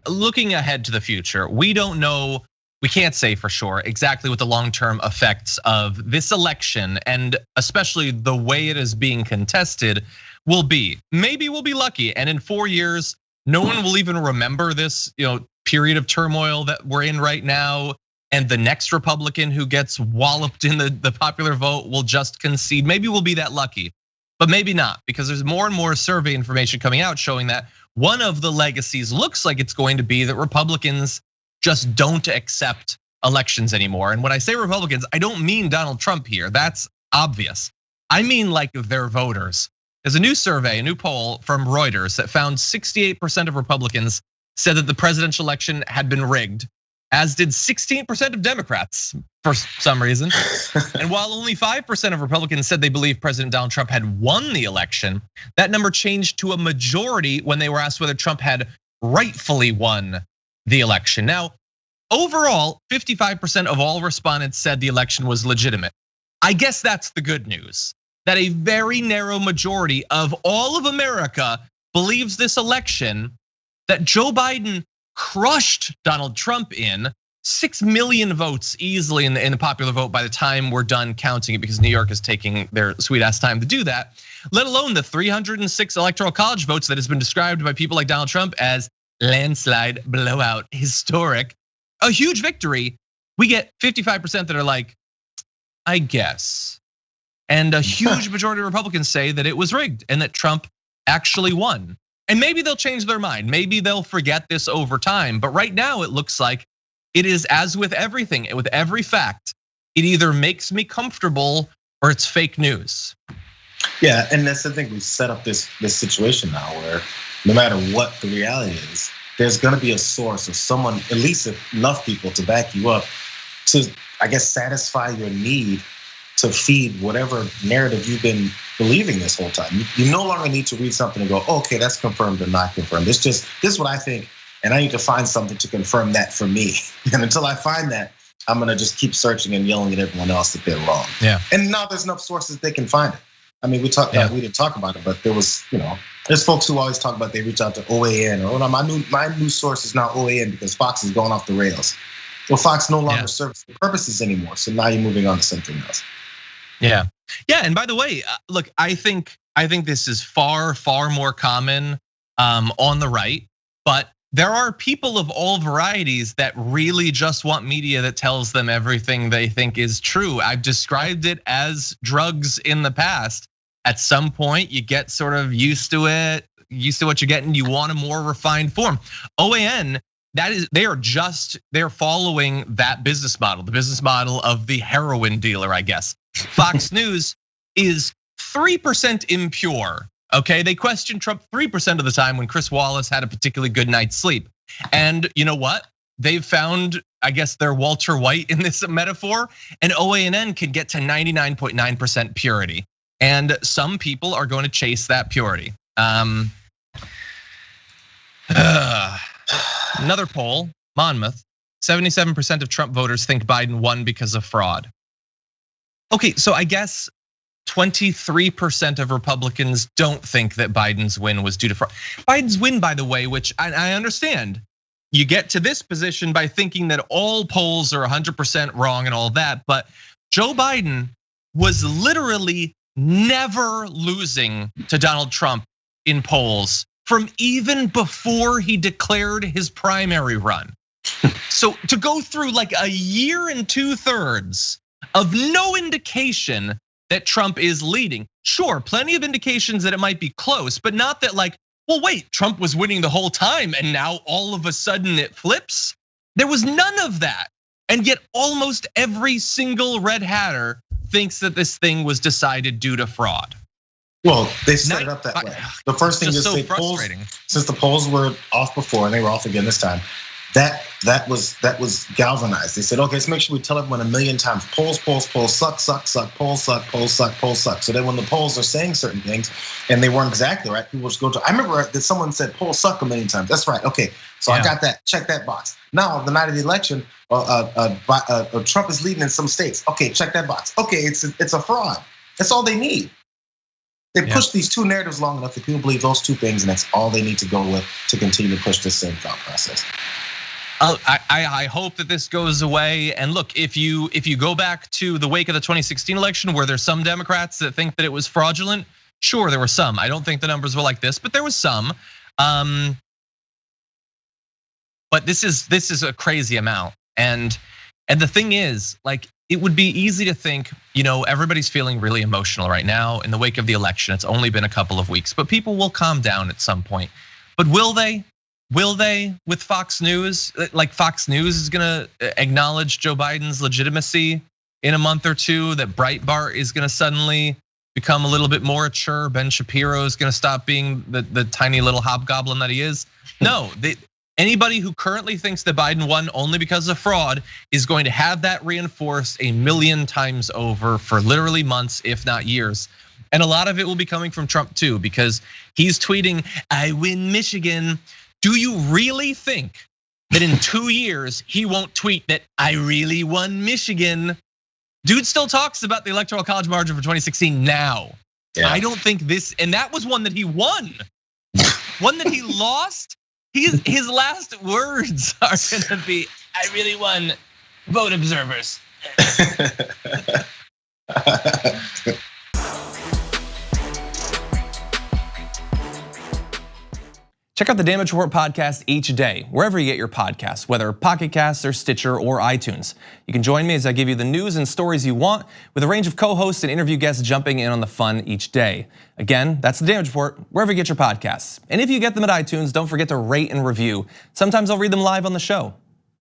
looking ahead to the future, we don't know, we can't say for sure exactly what the long-term effects of this election and especially the way it is being contested will be. Maybe we'll be lucky, and in 4 years, no one will even remember this, period of turmoil that we're in right now. And the next Republican who gets walloped in the popular vote will just concede. Maybe we'll be that lucky, but maybe not, because there's more and more survey information coming out showing that one of the legacies looks like it's going to be that Republicans just don't accept elections anymore. And when I say Republicans, I don't mean Donald Trump here. That's obvious. I mean like their voters. There's a new survey, a new poll from Reuters that found 68% of Republicans said that the presidential election had been rigged, as did 16% of Democrats for some reason. And while only 5% of Republicans said they believe President Donald Trump had won the election, that number changed to a majority when they were asked whether Trump had rightfully won the election. Now, overall, 55% of all respondents said the election was legitimate. I guess that's the good news, that a very narrow majority of all of America believes this election that Joe Biden crushed Donald Trump in 6 million votes easily in the popular vote by the time we're done counting it, because New York is taking their sweet ass time to do that, let alone the 306 electoral college votes that has been described by people like Donald Trump as landslide, blowout, historic, a huge victory. We get 55% that are like, I guess. And a huge majority of Republicans say that it was rigged and that Trump actually won. And maybe they'll change their mind. Maybe they'll forget this over time. But right now it looks like it is, as with everything, with every fact, it either makes me comfortable or it's fake news. Yeah, and that's the thing. We've set up this situation now where no matter what the reality is, there's gonna be a source of someone, at least enough people to back you up to, I guess, satisfy your need to feed whatever narrative you've been believing this whole time. You no longer need to read something and go, okay, that's confirmed or not confirmed. It's just, this is what I think, and I need to find something to confirm that for me. And until I find that, I'm gonna just keep searching and yelling at everyone else that they're wrong. Yeah. And now there's enough sources they can find it. I mean, we didn't talk about it, but there was, there's folks who always talk about they reach out to OAN or my news source is now OAN because Fox is going off the rails. Well, Fox no longer serves the purposes anymore, so now you're moving on to something else. Yeah, and by the way, look, I think this is far more common on the right, but there are people of all varieties that really just want media that tells them everything they think is true. I've described it as drugs in the past. At some point, you get sort of used to it, used to what you're getting. You want a more refined form. OAN, they're following that business model, the business model of the heroin dealer, I guess. Fox News is 3% impure. Okay, they question Trump 3% of the time when Chris Wallace had a particularly good night's sleep. And you know what? They've found, I guess, their Walter White in this metaphor, and OANN can get to 99.9% purity. And some people are going to chase that purity. Another poll, Monmouth, 77% of Trump voters think Biden won because of fraud. Okay, so I guess 23% of Republicans don't think that Biden's win was due to fraud. Biden's win, by the way, which I understand, you get to this position by thinking that all polls are 100% wrong and all that, but Joe Biden was literally never losing to Donald Trump in polls from even before he declared his primary run. So to go through like a year and 2/3 of no indication that Trump is leading. Sure, plenty of indications that it might be close, but not that like, well, wait, Trump was winning the whole time and now all of a sudden it flips. There was none of that. And yet almost every single red hatter thinks that this thing was decided due to fraud. Well, they set it up that way. The first thing is so polls, since the polls were off before and they were off again this time, that was galvanized. They said, okay, let's make sure we tell everyone 1,000,000 times, polls suck, polls suck. So then when the polls are saying certain things and they weren't exactly right, people just go to, I remember that someone said polls suck 1,000,000 times. That's right, okay, so I got that, check that box. Now, the night of the election, Trump is leading in some states. Okay, check that box. Okay, it's a fraud. That's all they need. They push these two narratives long enough that people believe those two things, and that's all they need to go with to continue to push this same thought process. I hope that this goes away. And look, if you go back to the wake of the 2016 election, where there's some Democrats that think that it was fraudulent, sure, there were some. I don't think the numbers were like this, but there was some. But this is a crazy amount. And the thing is, like, it would be easy to think, everybody's feeling really emotional right now in the wake of the election. It's only been a couple of weeks, but people will calm down at some point. But will they? Will they with Fox News? Like, Fox News is gonna acknowledge Joe Biden's legitimacy in a month or two, that Breitbart is gonna suddenly become a little bit more mature. Ben Shapiro is gonna stop being the tiny little hobgoblin that he is. No, anybody who currently thinks that Biden won only because of fraud is going to have that reinforced a million times over for literally months, if not years. And a lot of it will be coming from Trump too, because he's tweeting, "I win Michigan." Do you really think that in 2 years he won't tweet that I really won Michigan? Dude still talks about the Electoral College margin for 2016 now. Yeah. I don't think this, and that was one that he won. One that he lost. His last words are gonna be, "I really won, vote observers." Check out the Damage Report podcast each day, wherever you get your podcasts, whether Pocket Casts or Stitcher or iTunes. You can join me as I give you the news and stories you want, with a range of co-hosts and interview guests jumping in on the fun each day. Again, that's the Damage Report, wherever you get your podcasts. And if you get them at iTunes, don't forget to rate and review. Sometimes I'll read them live on the show.